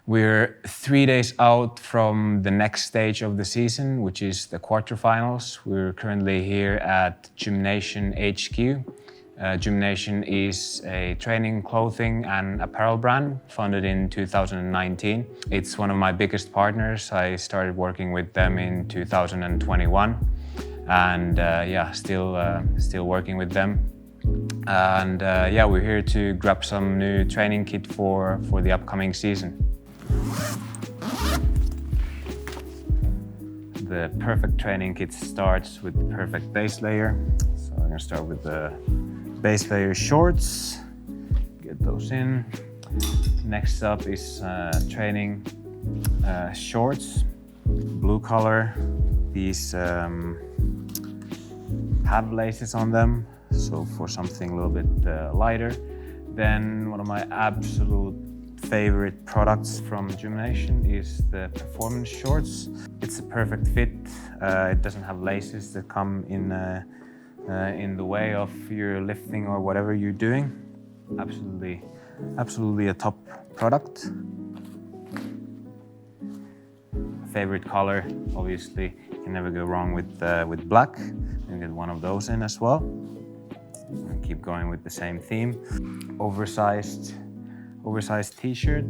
We're 3 days out from the next stage of the season, which is the quarterfinals. We're currently here at Gymnasium HQ. Gymnasium is a training clothing and apparel brand founded in 2019. It's one of my biggest partners. I started working with them in 2021 and still working with them. And we're here to grab some new training kit for the upcoming season. The perfect training kit starts with the perfect base layer. So I'm gonna start with the base layer shorts, get those in. Next up is training shorts, blue color. These have laces on them, so for something a little bit lighter. Then one of my absolute favorite products from Gymnasium is the performance shorts. It's a perfect fit. It doesn't have laces that come in the way of your lifting or whatever you're doing. Absolutely a top product. Favorite color, obviously, you can never go wrong with black. You get one of those in as well. And keep going with the same theme. Oversized t-shirt,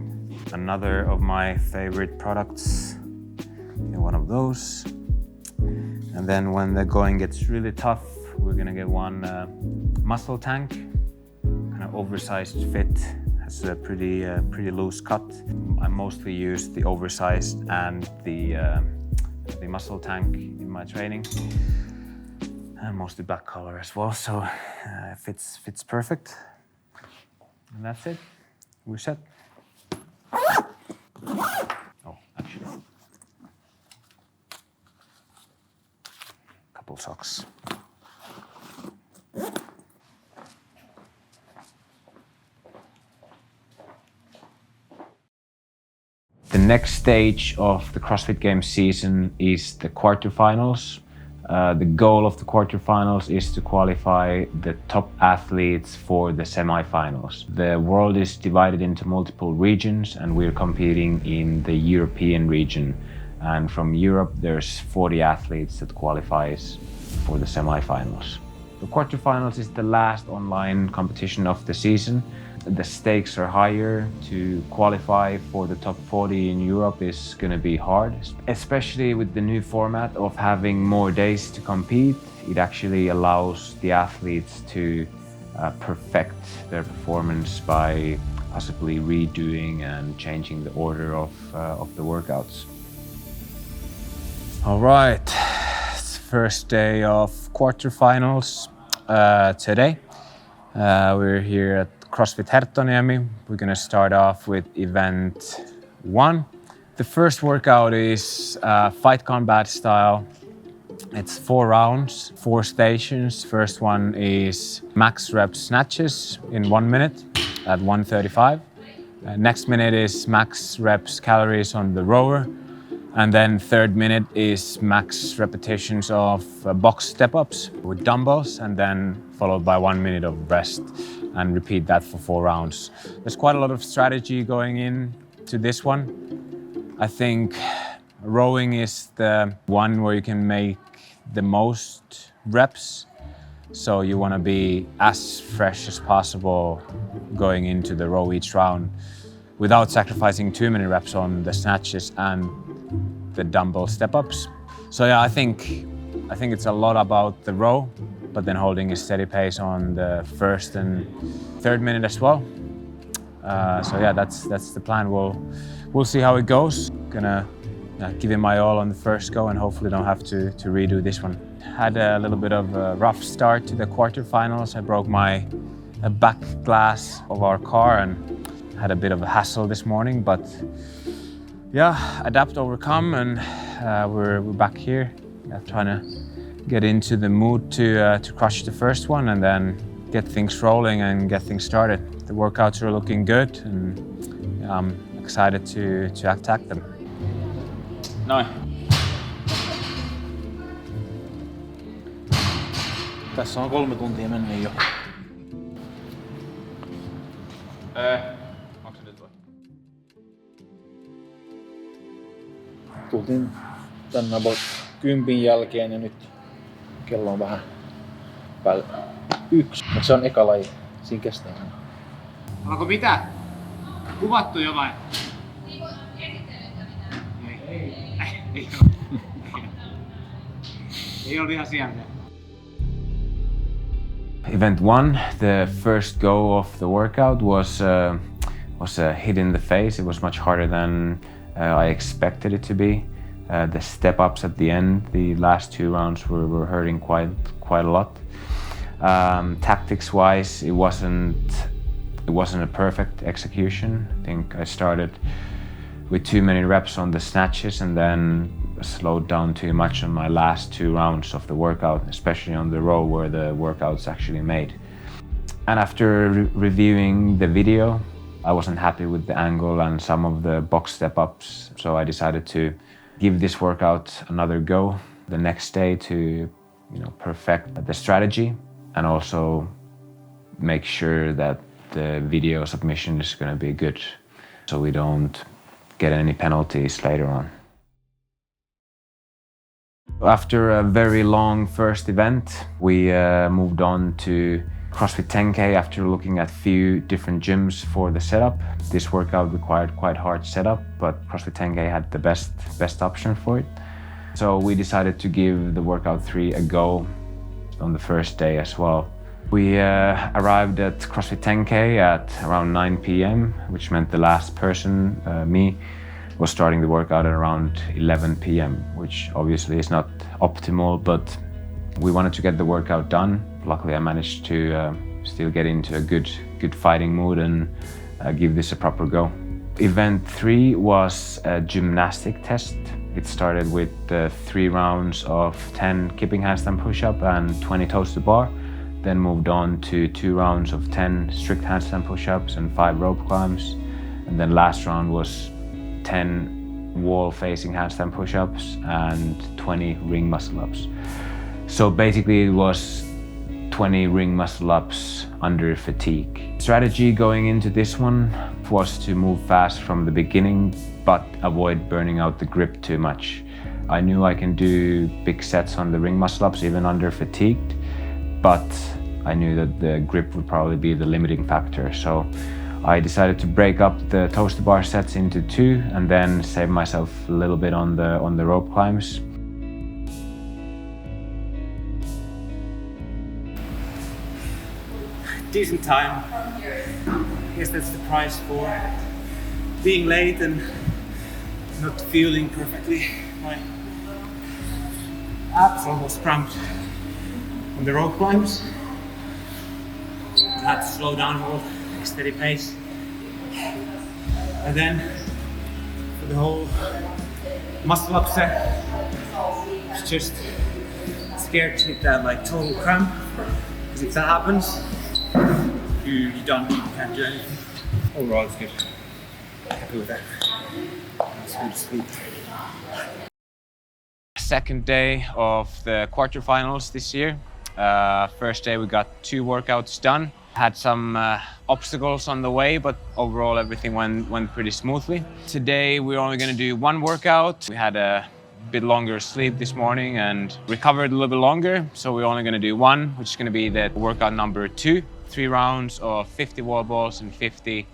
another of my favorite products. Get one of those. And then when the going gets really tough, we're gonna get one muscle tank, kind of oversized fit, has a pretty loose cut. I mostly use the oversized and the muscle tank in my training, and mostly black color as well, so it fits perfect. And that's it. We're set. Oh, actually, couple socks. The next stage of the CrossFit Games season is the quarterfinals. The goal of the quarterfinals is to qualify the top athletes for the semifinals. The world is divided into multiple regions and we're competing in the European region. And from Europe, there's 40 athletes that qualifies for the semifinals. The quarterfinals is the last online competition of the season. The stakes are higher. To qualify for the top 40 in Europe is going to be hard, especially with the new format of having more days to compete. It actually allows the athletes to perfect their performance by possibly redoing and changing the order of the workouts. All right, it's the first day of quarterfinals today. We're here at CrossFit Herttoniemi. We're gonna start off with event 1. The first workout is fight combat style. It's 4 rounds, 4 stations. First one is max rep snatches in 1 minute at 135. Next minute is max reps calories on the rower. And then third minute is max repetitions of box step-ups with dumbbells, and then followed by 1 minute of rest, and repeat that for 4 rounds. There's quite a lot of strategy going into this one. I think rowing is the one where you can make the most reps. So you want to be as fresh as possible going into the row each round without sacrificing too many reps on the snatches and the dumbbell step-ups. So yeah, I think it's a lot about the row, but then holding a steady pace on the first and third minute as well. So yeah, that's the plan. We'll see how it goes. Gonna give it my all on the first go and hopefully don't have to redo this one. Had a little bit of a rough start to the quarterfinals. I broke my back glass of our car and had a bit of a hassle this morning, but yeah, adapt, overcome, and we're back here. Trying to get into the mood to crush the first one and then get things rolling and get things started. The workouts are looking good and I'm excited to attack them. Noin. Tässä on 3 tuntia mennyt jo. Onko se nyt vai? tultiin tänne about 10 jälkeen ja nyt kello on vähän päälle 1, mutta se on eka laji. Siinä kestää. Onko mitä? Kuvattu jo vai? Ei ollut ihan siellä. Event 1, the first go of the workout was a hit in the face. It was much harder than I expected it to be. The step-ups at the end, the last 2 rounds were hurting quite a lot. Tactics-wise, it wasn't a perfect execution. I think I started with too many reps on the snatches and then slowed down too much on my last 2 rounds of the workout, especially on the row where the workout's actually made. And after reviewing the video, I wasn't happy with the angle and some of the box step-ups, so I decided to give this workout another go the next day to perfect the strategy and also make sure that the video submission is going to be good so we don't get any penalties later on. After a very long first event, we moved on to CrossFit 10K after looking at few different gyms for the setup. This workout required quite hard setup, but CrossFit 10K had the best option for it. So we decided to give the workout 3 a go on the first day as well. We arrived at CrossFit 10K at around 9 p.m., which meant the last person, me, was starting the workout at around 11 p.m., which obviously is not optimal, but we wanted to get the workout done. Luckily, I managed to still get into a good fighting mood and give this a proper go. Event 3 was a gymnastic test. It started with 3 rounds of 10 kipping handstand push-up and 20 toes to bar, then moved on to 2 rounds of 10 strict handstand push-ups and 5 rope climbs, and then last round was 10 wall-facing handstand push-ups and 20 ring muscle-ups. So basically it was 20 ring muscle-ups under fatigue. Strategy going into this one was to move fast from the beginning, but avoid burning out the grip too much. I knew I can do big sets on the ring muscle-ups even under fatigued, but I knew that the grip would probably be the limiting factor. So I decided to break up the toes to bar sets into 2 and then save myself a little bit on the rope climbs. Decent time. I guess that's the price for being late and not feeling perfectly. My abs almost cramped on the rope climbs. I had to slow down, hold a steady pace. And then for the whole muscle up set, I was just scared to hit that total cramp. Because if that happens, you're done, you can't do anything. Overall it's good. Happy with that. It's good to sleep. Second day of the quarterfinals this year. First day we got 2 workouts done. Had some obstacles on the way, but overall everything went pretty smoothly. Today we're only going to do 1 workout. We had a bit longer sleep this morning and recovered a little bit longer, so we're only going to do 1, which is going to be the workout number 2. 3 rounds of 50 wall balls and 50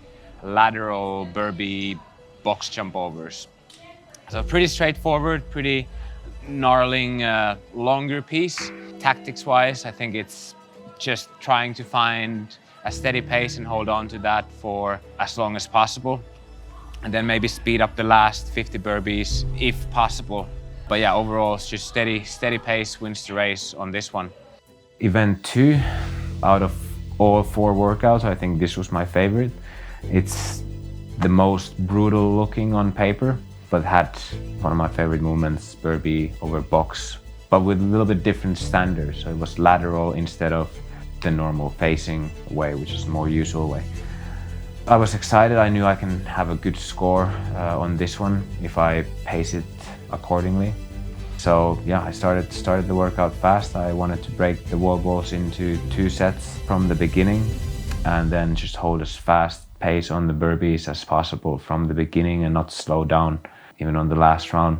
lateral burpee box jump overs. So pretty straightforward, pretty gnarling longer piece. Tactics wise, I think it's just trying to find a steady pace and hold on to that for as long as possible, and then maybe speed up the last 50 burpees if possible. But yeah, overall it's just steady pace wins the race on this one. Event 2, out of all 4 workouts, I think this was my favorite. It's the most brutal looking on paper, but had one of my favorite movements, burpee over box, but with a little bit different standards. So it was lateral instead of the normal facing way, which is the more usual way. I was excited. I knew I can have a good score on this one if I pace it accordingly. So yeah, I started the workout fast. I wanted to break the wall balls into 2 sets from the beginning and then just hold as fast pace on the burpees as possible from the beginning and not slow down even on the last round.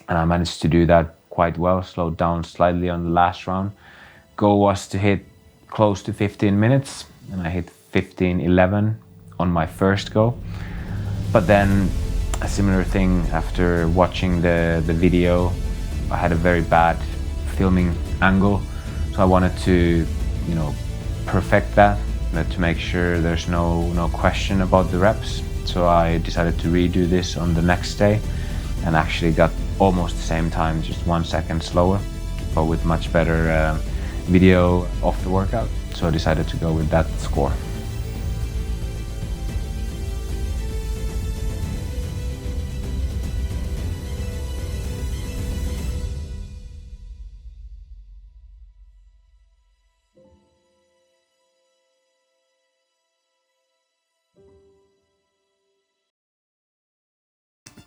and I managed to do that quite well, slowed down slightly on the last round. Goal was to hit close to 15 minutes, and I hit 15:11 on my first go. But then a similar thing, after watching the video, I had a very bad filming angle, so I wanted to, perfect that, to make sure there's no question about the reps. So I decided to redo this on the next day, and actually got almost the same time, just 1 second slower, but with much better video of the workout. So I decided to go with that score.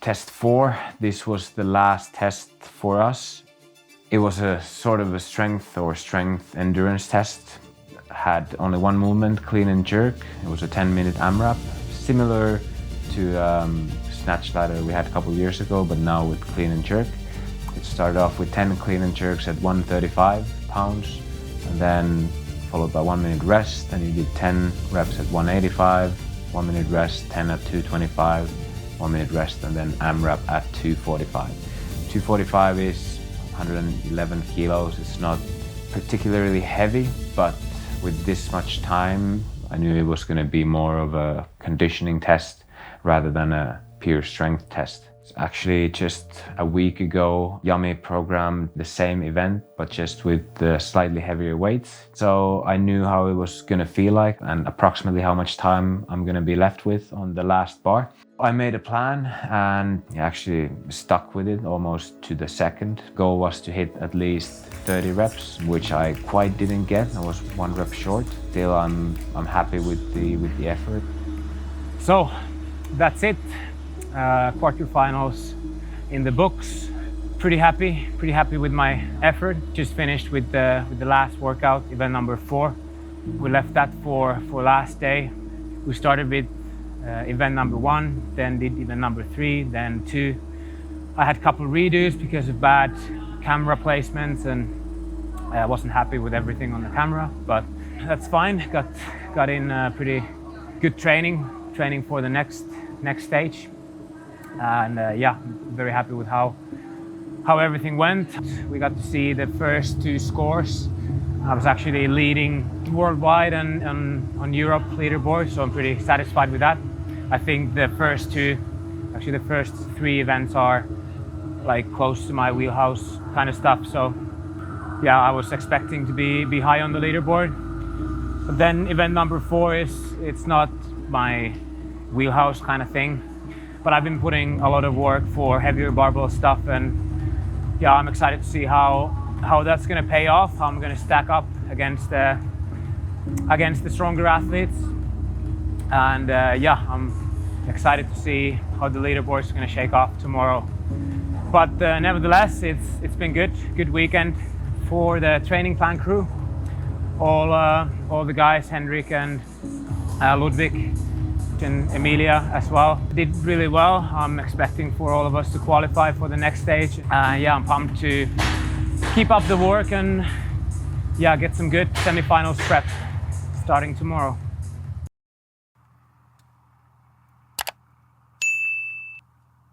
Test 4, this was the last test for us. It was a sort of a strength endurance test. Had only one movement, clean and jerk. It was a 10-minute AMRAP, similar to snatch ladder we had a couple years ago, but now with clean and jerk. It started off with 10 clean and jerks at 135 pounds, and then followed by 1 minute rest. Then you did 10 reps at 185, 1 minute rest, 10 at 225, 1 minute rest, and then AMRAP at 245. 245 is 111 kilos. It's not particularly heavy, but with this much time, I knew it was going to be more of a conditioning test rather than a pure strength test. Actually, just a week ago, Yummy programmed the same event, but just with slightly heavier weights. So I knew how it was going to feel like and approximately how much time I'm going to be left with on the last bar. I made a plan and actually stuck with it almost to the second. Goal was to hit at least 30 reps, which I quite didn't get. I was 1 rep short. Still, I'm happy with the effort. So that's it. Quarterfinals in the books. Pretty happy with my effort. Just finished with the last workout, event number 4. We left that for last day. We started with event number 1, then did event number 3, then 2. I had a couple redos because of bad camera placements, and I wasn't happy with everything on the camera, but that's fine. Got in pretty good training for the next stage. And very happy with how everything went. We got to see the first 2 scores. I was actually leading worldwide and on Europe leaderboard, so I'm pretty satisfied with that. I think the first 3 events are like close to my wheelhouse kind of stuff. So yeah, I was expecting to be high on the leaderboard. But then event number 4 it's not my wheelhouse kind of thing. But I've been putting a lot of work for heavier barbell stuff, and yeah, I'm excited to see how that's going to pay off, how I'm going to stack up against the stronger athletes. And I'm excited to see how the leaderboard is going to shake off tomorrow. But nevertheless, it's been good weekend for the training plan crew. All the guys, Henrik and Ludwig, and Emilia as well, did really well. I'm expecting for all of us to qualify for the next stage. I'm pumped to keep up the work and get some good semifinals prep starting tomorrow.